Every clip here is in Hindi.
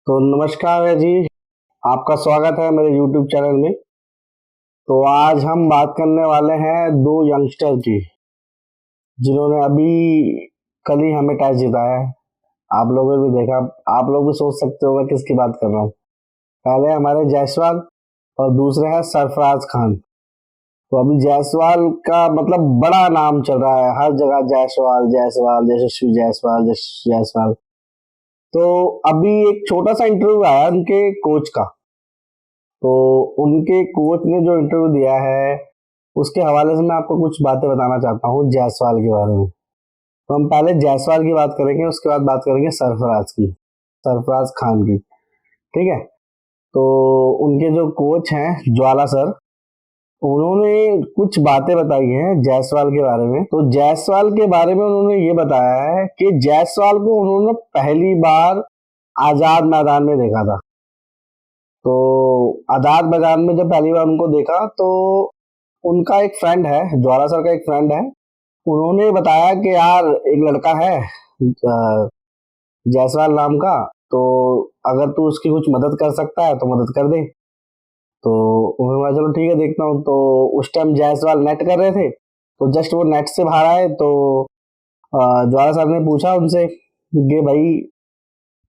तो नमस्कार है जी। आपका स्वागत है मेरे YouTube चैनल में। तो आज हम बात करने वाले हैं दो यंगस्टर की, जिन्होंने अभी कल ही हमें टैच जिताया है। आप लोगों ने भी देखा, आप लोग भी सोच सकते हो मैं किसकी बात कर रहा हूँ। पहले हमारे जायसवाल और दूसरे हैं सरफराज खान। तो अभी जायसवाल का मतलब बड़ा नाम चल रहा है, हर जगह जायसवाल जायसवाल, यशस्वी जायसवाल यशस्वी जायसवाल। तो अभी एक छोटा सा इंटरव्यू आया उनके कोच का। तो उनके कोच ने जो इंटरव्यू दिया है उसके हवाले से मैं आपको कुछ बातें बताना चाहता हूँ जायसवाल के बारे में। तो हम पहले जायसवाल की बात करेंगे, उसके बाद बात करेंगे सरफराज की, सरफराज खान की। ठीक है। तो उनके जो कोच हैं ज्वाला सर, उन्होंने कुछ बातें बताई हैं जायसवाल के बारे में। तो जायसवाल के बारे में उन्होंने ये बताया है कि जायसवाल को उन्होंने पहली बार आजाद मैदान में देखा था। तो आजाद मैदान में जब पहली बार उनको देखा तो उनका एक फ्रेंड है, ज्वाला सर का एक फ्रेंड है, उन्होंने बताया कि यार एक लड़का है जायसवाल नाम का, तो अगर तू उसकी कुछ मदद कर सकता है तो मदद कर दे। तो उन्होंने बोला चलो ठीक है देखता हूँ। तो उस टाइम जायसवाल नेट कर रहे थे, तो जस्ट वो नेट से बाहर आए तो ज्वाला सर ने पूछा उनसे कि भाई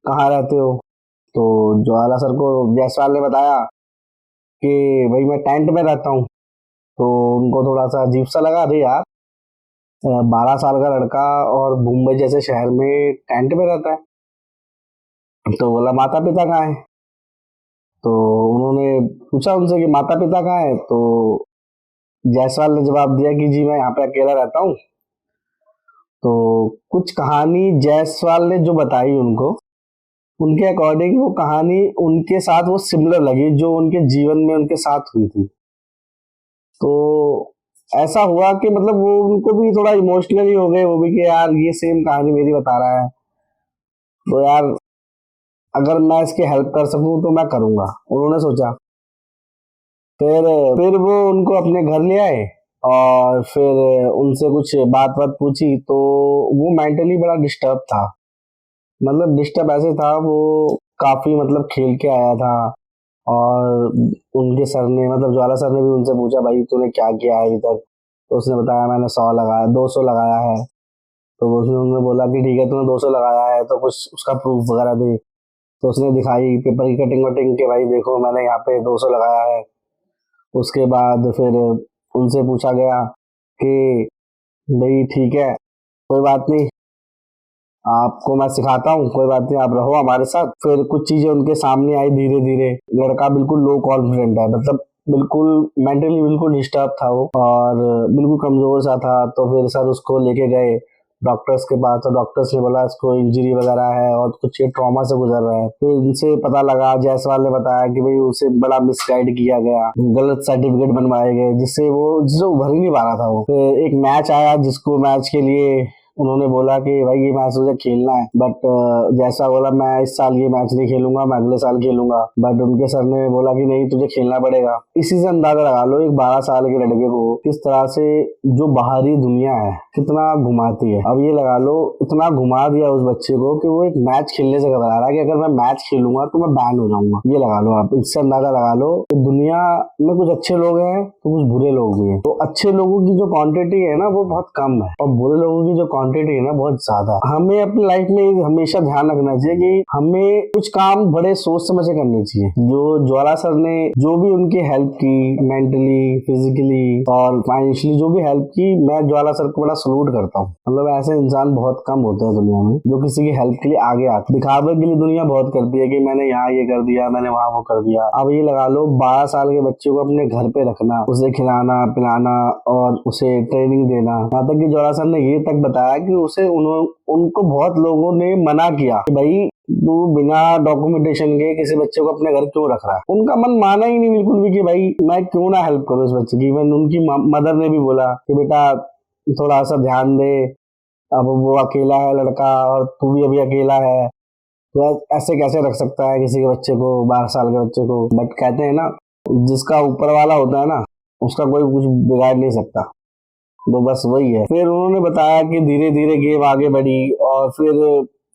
कहाँ रहते हो। तो ज्वाला सर को जायसवाल ने बताया कि भाई मैं टेंट में रहता हूँ। तो उनको थोड़ा सा अजीब सा लगा, अरे यार 12 साल का लड़का और मुंबई जैसे शहर में टेंट में रहता है। तो बोला माता पिता कहाँ है। तो उन्होंने पूछा उनसे कि माता पिता कहाँ है। तो जायसवाल ने जवाब दिया कि जी मैं यहाँ पे अकेला रहता हूँ। तो कुछ कहानी जायसवाल ने जो बताई उनको, उनके अकॉर्डिंग वो कहानी उनके साथ वो सिमिलर लगी जो उनके जीवन में उनके साथ हुई थी। तो ऐसा हुआ कि मतलब वो उनको भी थोड़ा इमोशनली हो गए वो भी कि यार ये सेम कहानी मेरी बता रहा है, तो यार अगर मैं इसकी हेल्प कर सकूं तो मैं करूंगा, उन्होंने सोचा। फिर फिर वो उनको अपने घर ले आए और फिर उनसे कुछ बात बात पूछी। तो वो मेंटली बड़ा डिस्टर्ब था, मतलब डिस्टर्ब ऐसे था वो, काफी मतलब खेल के आया था। और उनके सर ने मतलब ज्वाला सर ने भी उनसे पूछा भाई तूने क्या किया है अभी तक। तो उसने बताया मैंने 100 लगाया, 200 लगाया है। तो उसने उन्होंने बोला कि ठीक है तूने 200 लगाया है तो कुछ उसका प्रूफ वगैरह दे। तो उसने दिखाई पेपर की कटिंग वटिंग के, भाई देखो मैंने यहाँ पे 200 लगाया है। उसके बाद फिर उनसे पूछा गया कि भाई ठीक है कोई बात नहीं, आपको मैं सिखाता हूँ, कोई बात नहीं आप रहो हमारे साथ। फिर कुछ चीजें उनके सामने आई धीरे धीरे। लड़का बिल्कुल लो कॉन्फिडेंट है, मतलब बिल्कुल मेंटली बिल्कुल डिस्टर्ब था वो और बिल्कुल कमजोर सा था। तो फिर सर उसको लेके गए डॉक्टर्स के पास, तो डॉक्टर्स ने बोला इसको इंजरी वगैरह है और कुछ ये ट्रॉमा से गुजर रहा है। फिर उनसे पता लगा, जायसवाल ने बताया कि भाई उसे बड़ा मिसगाइड किया गया, गलत सर्टिफिकेट बनवाए गए जिससे उभर ही नहीं पा रहा था वो। फिर एक मैच आया जिसको मैच के लिए उन्होंने बोला कि भाई ये मैच मुझे खेलना है, बट जैसा बोला मैं इस साल ये मैच नहीं खेलूंगा, मैं अगले साल खेलूंगा। बट उनके सर ने बोला कि नहीं तुझे खेलना पड़ेगा। इसी से अंदाजा लगा लो एक 12 साल के लड़के को किस तरह से जो बाहरी दुनिया है कितना घुमाती है। अब ये लगा लो इतना घुमा दिया उस बच्चे को कि वो एक मैच खेलने से घबरा रहा है कि अगर मैं मैच खेलूंगा तो मैं बैन हो जाऊंगा। ये लगा लो आप, इससे अंदाजा लगा लो कि दुनिया में कुछ अच्छे लोग हैं तो कुछ बुरे लोग भी हैं। तो अच्छे लोगों की जो क्वांटिटी है ना वो बहुत कम है और बुरे लोगों की जो क्वांटिटी है ना बहुत ज्यादा है। हमें अपनी लाइफ में हमेशा ध्यान रखना चाहिए कि हमें कुछ काम बड़े सोच समझ के करने चाहिए। जो ज्वाला सर ने जो भी उनकी हेल्प की, मेंटली फिजिकली और फाइनेंशियली जो भी हेल्प की, मैं ज्वाला सर को बड़ा सलूट करता हूँ। मतलब ऐसे इंसान बहुत कम होते हैं दुनिया में जो किसी की हेल्प के लिए आगे आते। दिखावे के लिए दुनिया बहुत करती है कि मैंने यहाँ ये कर दिया, मैंने वहाँ वो कर दिया। अब ये लगा लो 12 साल के बच्चे को अपने घर पे रखना, उसे खिलाना पिलाना और उसे ट्रेनिंग देना। यहाँ तक कि ज्वाला सर ने ये तक बताया कि उसे उनको बहुत लोगों ने मना किया कि भाई तू बिना डॉक्यूमेंटेशन के किसी बच्चे को अपने घर क्यों रख रहा है। उनका मन माना ही नहीं बिल्कुल भी कि भाई मैं क्यों ना हेल्प करूं इस बच्चे की। इवन उनकी मदर ने भी बोला कि बेटा थोड़ा सा ध्यान दे, अब वो अकेला है लड़का और तू भी अभी अकेला है, तो ऐसे कैसे रख सकता है किसी के बच्चे को, 12 साल के बच्चे को। बट कहते हैं ना जिसका ऊपर वाला होता है ना उसका कोई कुछ बिगाड़ नहीं सकता। तो बस वही है। फिर उन्होंने बताया कि धीरे धीरे गेम आगे बढ़ी और फिर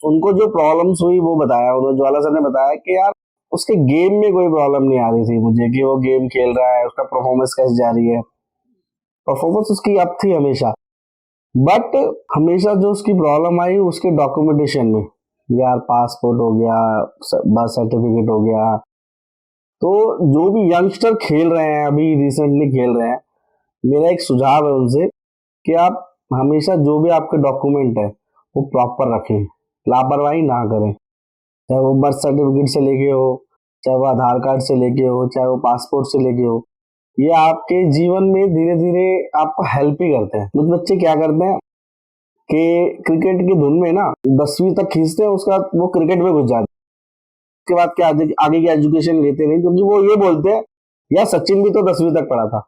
उनको जो प्रॉब्लम्स हुई वो बताया, उन्होंने ज्वाला सर ने बताया कि यार उसके गेम में कोई प्रॉब्लम नहीं आ रही थी मुझे, कि वो गेम खेल रहा है, उसका परफॉर्मेंस कैसे जा रही है, परफॉर्मेंस उसकी अप थी हमेशा। बट हमेशा जो उसकी प्रॉब्लम आई उसके डॉक्यूमेंटेशन में, यार पासपोर्ट हो गया, बर्थ सर्टिफिकेट हो गया। तो जो भी यंगस्टर खेल रहे हैं, अभी रिसेंटली खेल रहे हैं, मेरा एक सुझाव है उनसे कि आप हमेशा जो भी आपके डॉक्यूमेंट है वो प्रॉपर रखें, लापरवाही ना करें। चाहे वो बर्थ सर्टिफिकेट से लेके हो, चाहे वो आधार कार्ड से लेके हो, चाहे वो पासपोर्ट से लेके हो, ये आपके जीवन में धीरे धीरे आपको हेल्प ही करते हैं। कुछ बच्चे क्या करते हैं कि क्रिकेट की धुन में ना 10वीं तक खींचते हैं, उसके बाद वो क्रिकेट में घुस जाते हैं, उसके बाद क्या आगे की एजुकेशन लेते नहीं, क्योंकि वो ये बोलते हैं यार सचिन भी तो 10वीं तक पढ़ा था।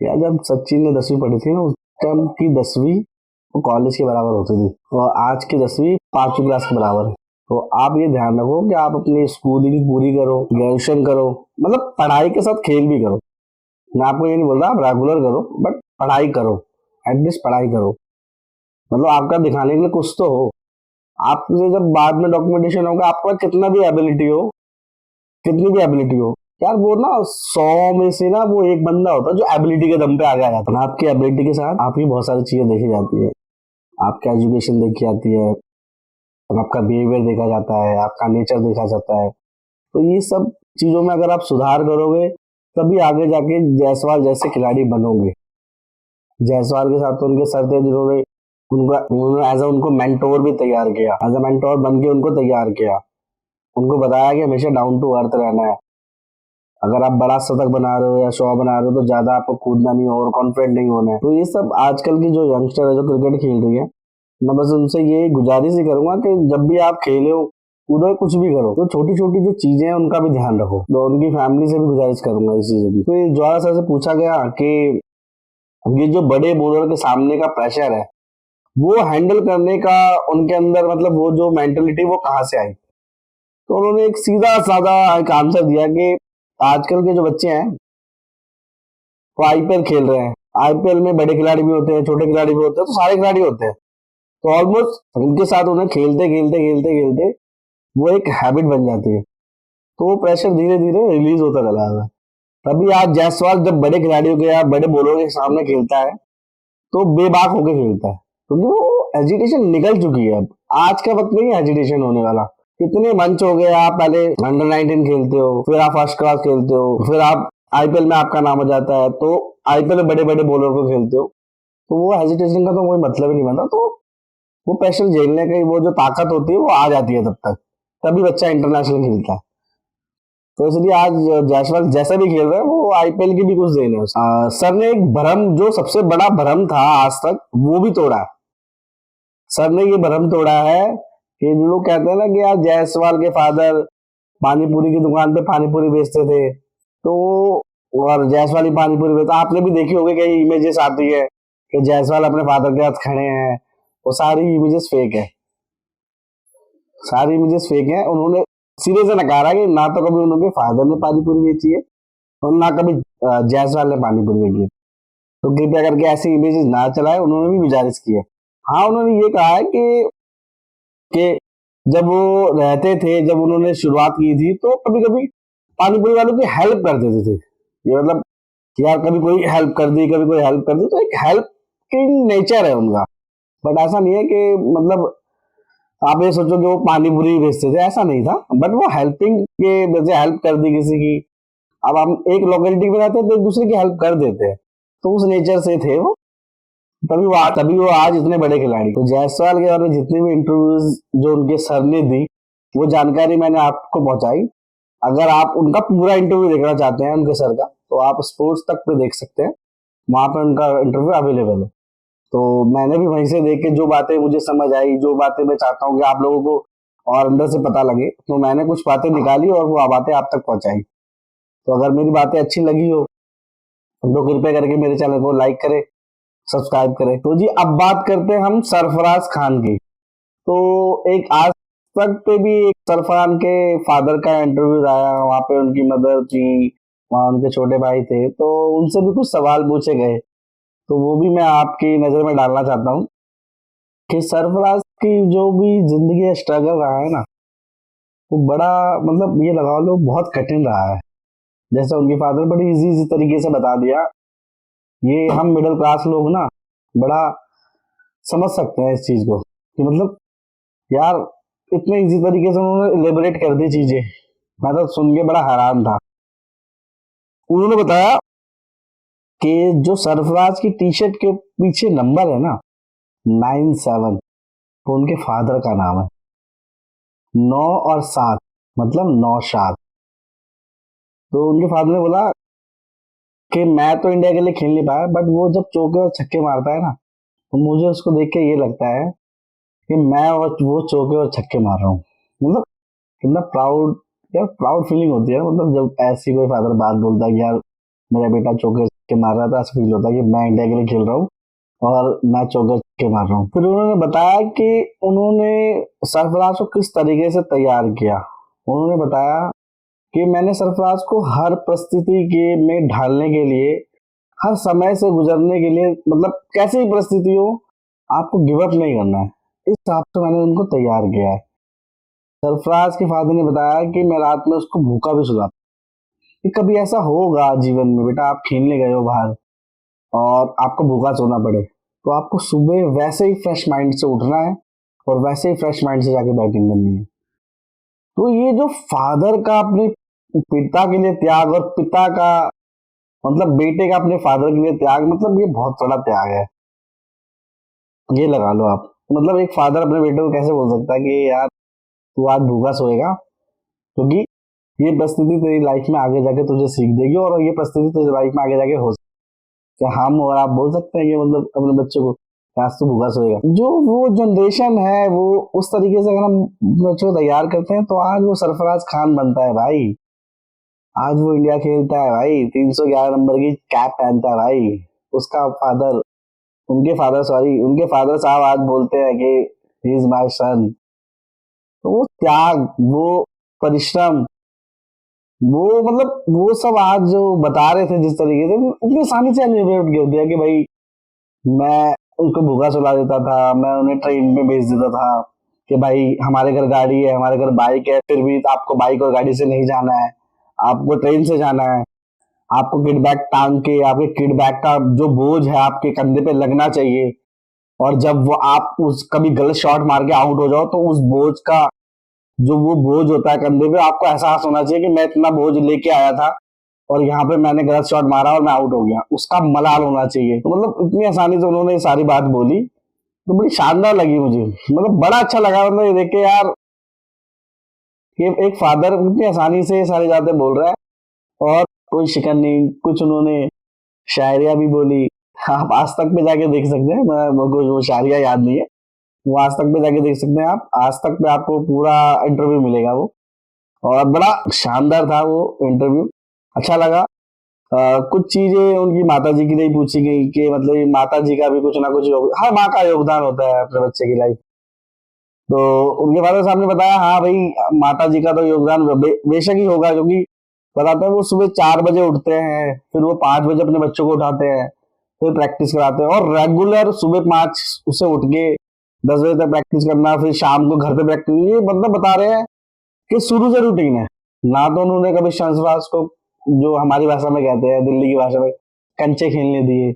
यार जब सचिन ने 10वीं पढ़ी थी ना, उस टाइम की 10वीं वो कॉलेज के बराबर होती थी, और आज की 10वीं 5वीं क्लास के बराबर है। तो आप ये ध्यान रखो कि आप अपनी स्कूलिंग पूरी करो, ग्रेजुएशन करो, मतलब पढ़ाई के साथ खेल भी करो। मैं आपको ये नहीं बोल रहा आप रेगुलर करो, बट पढ़ाई करो, एटलीस्ट पढ़ाई करो, मतलब आपका दिखाने के लिए कुछ तो हो। आपसे जब बाद में डॉक्यूमेंटेशन होगा, आपका कितना भी एबिलिटी हो, कितनी भी एबिलिटी हो, यार वो ना 100 में से ना वो एक बंदा होता है जो एबिलिटी के दम पे आगे आ जाता है। आपकी एबिलिटी के साथ आपकी बहुत सारी चीजें देखी जाती है, आपका एजुकेशन देखी जाती है, आपका बिहेवियर देखा जाता है, आपका नेचर देखा जाता है। तो ये सब चीजों में अगर आप सुधार करोगे तभी आगे जाके जायसवाल जैसे खिलाड़ी बनोगे। जायसवाल के साथ तो उनके सर थे जिन्होंने उन्होंने एज उनको मेंटोर भी तैयार किया, एज अ मेंटोर बन के उनको तैयार किया, उनको बताया कि हमेशा डाउन टू अर्थ रहना है। अगर आप बड़ा शतक बना रहे हो या 100 बना रहे हो तो ज्यादा आपको कूदना नहीं, ओवर कॉन्फिडेंट नहीं होना है। तो ये सब आजकल की जो यंगस्टर है जो क्रिकेट खेल रही है, मैं बस उनसे ये गुजारिश ही करूंगा कि जब भी आप खेले हो, कूदो, कुछ भी करो, तो छोटी छोटी जो चीजें हैं उनका भी ध्यान रखो। तो उनकी फैमिली से भी गुजारिश करूंगा इस चीजों की। तो ये ज्वाला सर से पूछा गया कि ये जो बड़े बॉलर के सामने का प्रेशर है वो हैंडल करने का उनके अंदर, मतलब वो जो मेंटेलिटी वो कहाँ से आई। तो उन्होंने एक सीधा साधा एक आंसर दिया कि आजकल के जो बच्चे हैं वो आईपीएल खेल रहे हैं, आईपीएल में बड़े खिलाड़ी भी होते हैं, छोटे खिलाड़ी भी होते हैं, तो सारे खिलाड़ी होते हैं। तो ऑलमोस्ट उनके साथ उन्हें खेलते खेलते खेलते खेलते वो एक हैबिट बन जाती है, तो वो प्रेशर धीरे धीरे रिलीज होता चला जाता है। तभी आज जायसवाल जब बड़े खिलाड़ियों के या बड़े बॉलरों के सामने खेलता है तो बेबाक होकर खेलता है, क्योंकि वो एजिटेशन निकल चुकी है। अब आज का वक्त नहीं एजिटेशन होने वाला। कितने मंच हो गए, आप पहले अंडर 19 खेलते हो, फिर आप फर्स्ट क्लास खेलते हो, फिर आप आईपीएल में आपका नाम आ जाता है, तो आईपीएल में बड़े बड़े बॉलर को खेलते हो, तो वो हेजिटेशन का तो कोई मतलब ही नहीं बनता। तो वो प्रेशर झेलने की वो जो ताकत होती है वो आ जाती है तब तक, तभी बच्चा इंटरनेशनल खेलता है। तो इसलिए आज जायसवाल जैसा भी खेल रहा है वो आईपीएल की भी कुछ देन है। सर ने एक भ्रम, जो सबसे बड़ा भ्रम था आज तक, वो भी तोड़ा है। सर ने ये भ्रम तोड़ा है कि जो लोग कहते हैं ना कि यार जायसवाल के फादर पानीपुरी की दुकान पे पानीपुरी बेचते थे, तो और जायसवाल ही पानीपुरी बेचता, आपने भी देखी होगी कई इमेजेस आती है कि जायसवाल अपने फादर के साथ खड़े हैं, वो सारी इमेजेस फेक है, सारी इमेजेस फेक है। उन्होंने सिरे से नकारा कि ना तो कभी उनके फादर ने पानीपुरी बेची है और ना कभी जायसवाल ने पानीपुरी बेची है। तो कृपया करके ऐसी इमेजेस ना चलाए, उन्होंने भी गुजारिश की है। हाँ, उन्होंने ये कहा है कि जब वो रहते थे, जब उन्होंने शुरुआत की थी, तो कभी कभी पानीपुरी वालों की हेल्प कर देते थे। ये मतलब यार कभी कोई हेल्प कर दी, कभी कोई हेल्प कर दी, तो एक हेल्पिंग नेचर है उनका। बट ऐसा नहीं है कि मतलब आप ये सोचो कि वो पानीपुरी बेचते थे, ऐसा नहीं था। बट वो हेल्पिंग के वजह हेल्प कर दी किसी की। अब हम एक लोकेलिटी में रहते हैं तो एक दूसरे की हेल्प कर देते हैं, तो उस नेचर से थे वो, तभी वो आज इतने बड़े खिलाड़ी। तो जायसवाल के बारे में जितनी भी इंटरव्यूज जो उनके सर ने दी, वो जानकारी मैंने आपको पहुंचाई। अगर आप उनका पूरा इंटरव्यू देखना चाहते हैं उनके सर का, तो आप स्पोर्ट्स तक पे देख सकते हैं, वहां पे उनका इंटरव्यू अवेलेबल है। तो मैंने भी वहीं से देख के जो बातें मुझे समझ आई, जो बातें मैं चाहता हूँ कि आप लोगों को और अंदर से पता लगे, तो मैंने कुछ बातें निकाली और वो बातें आप तक पहुंचाई। तो अगर मेरी बातें अच्छी लगी हो तो कृपया करके मेरे चैनल को लाइक करें, सब्सक्राइब करें। तो जी अब बात करते हैं हम सरफराज खान की। तो एक आज तक पे भी एक सरफराज के फादर का इंटरव्यू आया, वहां पे उनकी मदर थी, वहां उनके छोटे भाई थे, तो उनसे भी कुछ सवाल पूछे गए। तो वो भी मैं आपकी नजर में डालना चाहता हूँ कि सरफराज की जो भी जिंदगी का स्ट्रगल रहा है ना, वो बड़ा मतलब ये लगा लो बहुत कठिन रहा है। जैसे उनके फादर बड़ी इजी तरीके से बता दिया, ये हम मिडिल क्लास लोग ना बड़ा समझ सकते हैं इस चीज को कि मतलब यार इतने इजी तरीके से उन्होंने इलेबोरेट कर दी चीजें। मैं तो सुन के बड़ा हैरान था। उन्होंने बताया कि जो सरफराज की टी शर्ट के पीछे नंबर है ना 97, तो उनके फादर का नाम है। 9 और 7 मतलब नौशाद। तो उनके फादर ने बोला कि मैं तो इंडिया के लिए खेल नहीं पाया, बट वो जब चौके और छक्के मारता है ना, तो मुझे उसको देख के ये लगता है कि मैं और वो चौके और छक्के मार रहा हूँ। मतलब कितना प्राउड, यार प्राउड फीलिंग होती है। मतलब जब ऐसी कोई फादर बात बोलता है कि यार मेरा बेटा चौके छक्के मार रहा था, ऐसा फील होता है कि मैं इंडिया के लिए खेल रहा हूँ और मैं चौके छक्के मार रहा हूँ। फिर उन्होंने बताया कि उन्होंने सरफराज को किस तरीके से तैयार किया। उन्होंने बताया कि मैंने सरफराज को हर परिस्थिति के में ढालने के लिए, हर समय से गुजरने के लिए, मतलब कैसी भी परिस्थिति हो आपको गिव अप नहीं करना है, इस हिसाब से मैंने उनको तैयार किया है। सरफराज के फादर ने बताया कि मैं रात में उसको भूखा भी सुलाता कि कभी ऐसा होगा जीवन में बेटा, आप खेलने गए हो बाहर और आपको भूखा सोना पड़े, तो आपको सुबह वैसे ही फ्रेश माइंड से उठना है और वैसे ही फ्रेश माइंड से जाके बैटिंग करनी है। तो ये जो फादर का अपने पिता के लिए त्याग और पिता का मतलब बेटे का अपने फादर के लिए त्याग, मतलब ये बहुत बड़ा त्याग है। ये लगा लो आप, मतलब एक फादर अपने बेटे को कैसे बोल सकता है कि यार तू आज भूखा सोएगा, क्योंकि ये परिस्थिति तेरी लाइफ में आगे जाके तुझे सीख देगी और ये परिस्थिति तेरी लाइफ में आगे जाके हो सकती है। हम और आप बोल सकते हैं कि मतलब अपने बच्चे को आज तो भूखा सोएगा। जो वो जनरेशन है वो उस तरीके से अगर हम बच्चों को तैयार करते हैं तो आज वो सरफराज खान बनता है भाई। आज वो इंडिया खेलता है भाई, 311 नंबर की कैप पहनता है भाई। उसका फादर, उनके फादर साहब आज बोलते हैं कि ही इज माय सन। तो वो त्याग, वो परिश्रम, वो मतलब वो सब आज जो बता रहे थे जिस तरीके से, इतनी आसानी से एलिब्रेट कर दिया कि भाई मैं उनको भूखा सुला देता था, मैं उन्हें ट्रेन में भेज देता था कि भाई हमारे घर गाड़ी है, हमारे घर बाइक है, फिर भी आपको बाइक और गाड़ी से नहीं जाना है, आपको ट्रेन से जाना है। आपको किड बैग टांग के, आपके किड बैग का जो बोझ है आपके कंधे पे लगना चाहिए, और जब वो आप उस कभी गलत शॉट मार के आउट हो जाओ तो उस बोझ का जो वो बोझ होता है कंधे पे, आपको एहसास होना चाहिए कि मैं इतना बोझ लेके आया था और यहाँ पे मैंने गलत शॉट मारा और मैं आउट हो गया, उसका मलाल होना चाहिए। तो मतलब इतनी आसानी से उन्होंने ये सारी बात बोली, तो बड़ी शानदार लगी मुझे। मतलब बड़ा अच्छा लगा, मतलब ये देख के यार कि एक फादर इतनी आसानी से ये सारी बातें बोल रहा है और कोई शिकन नहीं। कुछ उन्होंने शायरिया भी बोली, आप आज तक पे जाके देख सकते हैं, मुझे वो शायरिया याद नहीं है, वो आज तक पे जाके देख सकते हैं आप। आज तक पे आपको पूरा इंटरव्यू मिलेगा वो, और बड़ा शानदार था वो इंटरव्यू, अच्छा लगा। कुछ चीजें उनकी माता जी की नहीं पूछी गई कि मतलब माता जी का भी कुछ ना कुछ हर माँ का योगदान होता है अपने बच्चे की लाइफ। तो उनके फादर साहब ने बताया हाँ भाई माता जी का तो योगदान बेशक ही होगा, क्योंकि बताते हैं वो सुबह 4 बजे उठते हैं, फिर वो 5 बजे अपने बच्चों को उठाते हैं, फिर प्रैक्टिस कराते हैं, और रेगुलर सुबह 5 उसे उठ के 10 बजे तक प्रैक्टिस करना, फिर शाम को घर पे प्रैक्टिस। ये मतलब बता रहे हैं कि शुरू से रूटीन है। ना तो उन्होंने कभी शंसराज को, जो हमारी भाषा में कहते हैं दिल्ली की भाषा में, कंचे खेलने दिए,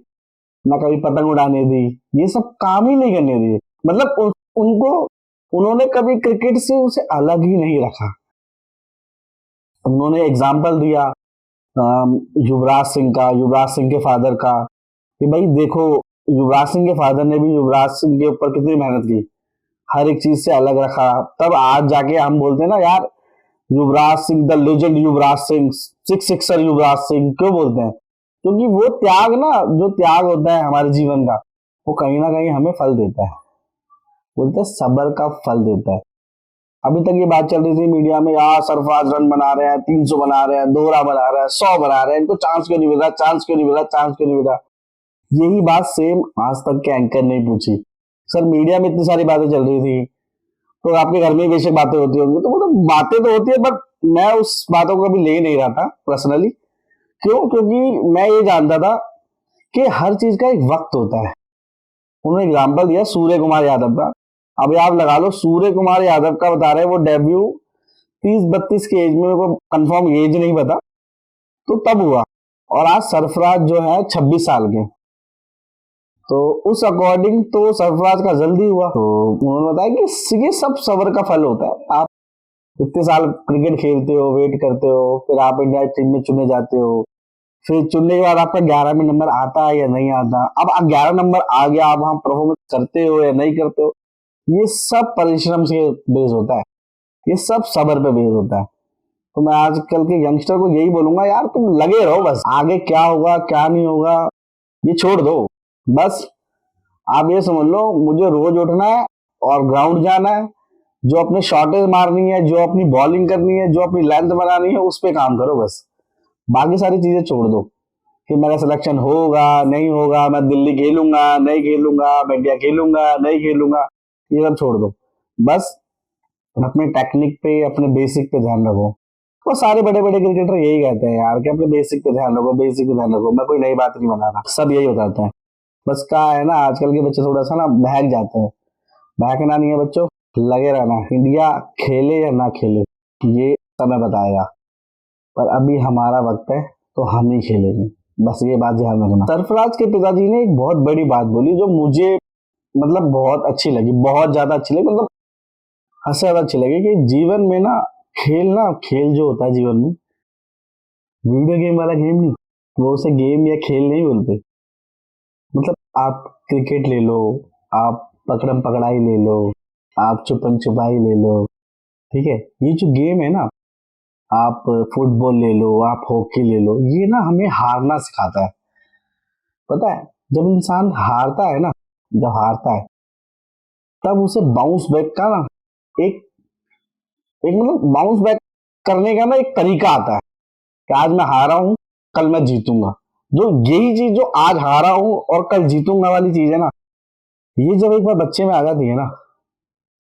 ना कभी पतंग उड़ाने दी, ये सब काम ही नहीं करने दिए। मतलब उनको उन्होंने कभी क्रिकेट से उसे अलग ही नहीं रखा। उन्होंने एग्जाम्पल दिया युवराज सिंह का, युवराज सिंह के फादर का, कि भाई देखो युवराज सिंह के फादर ने भी युवराज सिंह के ऊपर कितनी मेहनत की, हर एक चीज से अलग रखा। तब आज जाके हम बोलते हैं ना यार Yuvraj Singh the legend, Yuvraj Singh six sixer, Yuvraj Singh क्यों बोलते हैं? क्योंकि वो त्याग ना, जो त्याग होता है हमारे जीवन का, वो कहीं ना कहीं हमें फल देता है। बोलते हैं सब्र का फल देता है। अभी तक ये बात चल रही थी मीडिया में, यार सरफराज रन बना रहे हैं, 300 बना रहे हैं, दोहरा बना रहे हैं, 100 बना रहे हैं, इनको चांस क्यों नहीं मिल रहा, चांस क्यों नहीं मिल रहा, चांस क्यों नहीं मिल रहा। यही बात सेम आज तक के एंकर ने पूछी। सर मीडिया में इतनी सारी बातें चल रही थी, तो आपके घर में बेशक बातें होती होंगी, तो वो तो बातें तो होती है, बट मैं उस बातों को कभी ले ही नहीं रहा था पर्सनली। क्यों? क्योंकि मैं ये जानता था कि हर चीज का एक वक्त होता है। उन्होंने एग्जाम्पल दिया सूर्य कुमार यादव का। अब आप लगा लो सूर्य कुमार यादव का बता रहे हैं वो डेब्यू 30-32 की एज में, को कंफर्म एज नहीं पता, तो तब हुआ। और आज सरफराज जो है 26 साल के, तो उस अकॉर्डिंग तो सरफराज का जल्दी हुआ। तो उन्होंने बताया कि ये सब सब्र का फल होता है। आप इतने साल क्रिकेट खेलते हो, वेट करते हो, फिर आप इंडिया टीम में चुने जाते हो, फिर चुनने के बाद आपका 11 में नंबर आता है या नहीं आता, अब 11 नंबर आ गया, अब हम परफॉर्मेंस करते हो या नहीं करते हो, ये सब परिश्रम से बेस होता है, ये सब सब्र पे बेस होता है। तो मैं आजकल के यंगस्टर को यही बोलूंगा, यार तुम लगे रहो, बस आगे क्या होगा क्या नहीं होगा ये छोड़ दो। बस आप ये समझ लो, मुझे रोज उठना है और ग्राउंड जाना है, जो अपने शॉटेज मारनी है, जो अपनी बॉलिंग करनी है, जो अपनी लेंथ बनानी है, उस पे काम करो बस। बाकी सारी चीजें छोड़ दो कि मेरा सिलेक्शन होगा नहीं होगा, मैं दिल्ली खेलूंगा नहीं खेलूंगा, मैं इंडिया खेलूंगा नहीं खेलूंगा, ये सब छोड़ दो। बस अपने टेक्निक पे, अपने बेसिक पे ध्यान रखो। और सारे बड़े बड़े क्रिकेटर यही कहते हैं यार कि अपने बेसिक पे ध्यान रखो, बेसिक पे ध्यान रखो। मैं कोई नई बात नहीं बना रहा, सब यही बताते हैं। बस क्या है ना, आजकल के बच्चे थोड़ा सा ना बहक जाते हैं। बहकना नहीं है बच्चों, लगे रहना। इंडिया खेले या ना खेले ये समय बताएगा, पर अभी हमारा वक्त है तो हम ही खेलेंगे, बस ये बात ध्यान रखना। सरफराज के पिताजी ने एक बहुत बड़ी बात बोली जो मुझे मतलब बहुत अच्छी लगी, बहुत ज्यादा अच्छी लगी, मतलब हद से ज्यादा अच्छी लगी, कि जीवन में ना खेल जो होता है जीवन में, वीडियो गेम वाला गेम नहीं, वो उसे गेम या खेल नहीं बोलते। मतलब आप क्रिकेट ले लो, आप पकड़म पकड़ाई ले लो, आप छुपन छुपाई ले लो, ठीक है, ये जो गेम है ना, आप फुटबॉल ले लो, आप हॉकी ले लो, ये ना हमें हारना सिखाता है। पता है, जब इंसान हारता है ना, जब हारता है तब उसे बाउंस बैक का ना एक एक मतलब बाउंस बैक करने का ना एक तरीका आता है कि आज मैं हारा हूं, कल मैं जीतूंगा। जो यही चीज जो आज हारा हूं और कल जीतूंगा वाली चीज है ना, ये जब एक बार बच्चे में आ जाती है ना,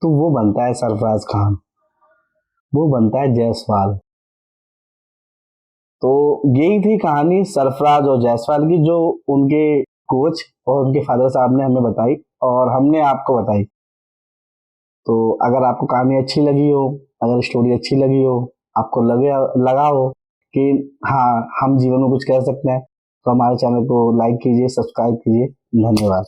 तो वो बनता है सरफराज खान, वो बनता है जायसवाल। तो यही थी कहानी सरफराज और जायसवाल की, जो उनके कोच और उनके फादर साहब ने हमें बताई और हमने आपको बताई। तो अगर आपको कहानी अच्छी लगी हो, अगर स्टोरी अच्छी लगी हो, आपको लगा हो कि हाँ हम जीवन में कुछ कर सकते हैं, तो हमारे चैनल को लाइक कीजिए, सब्सक्राइब कीजिए। धन्यवाद।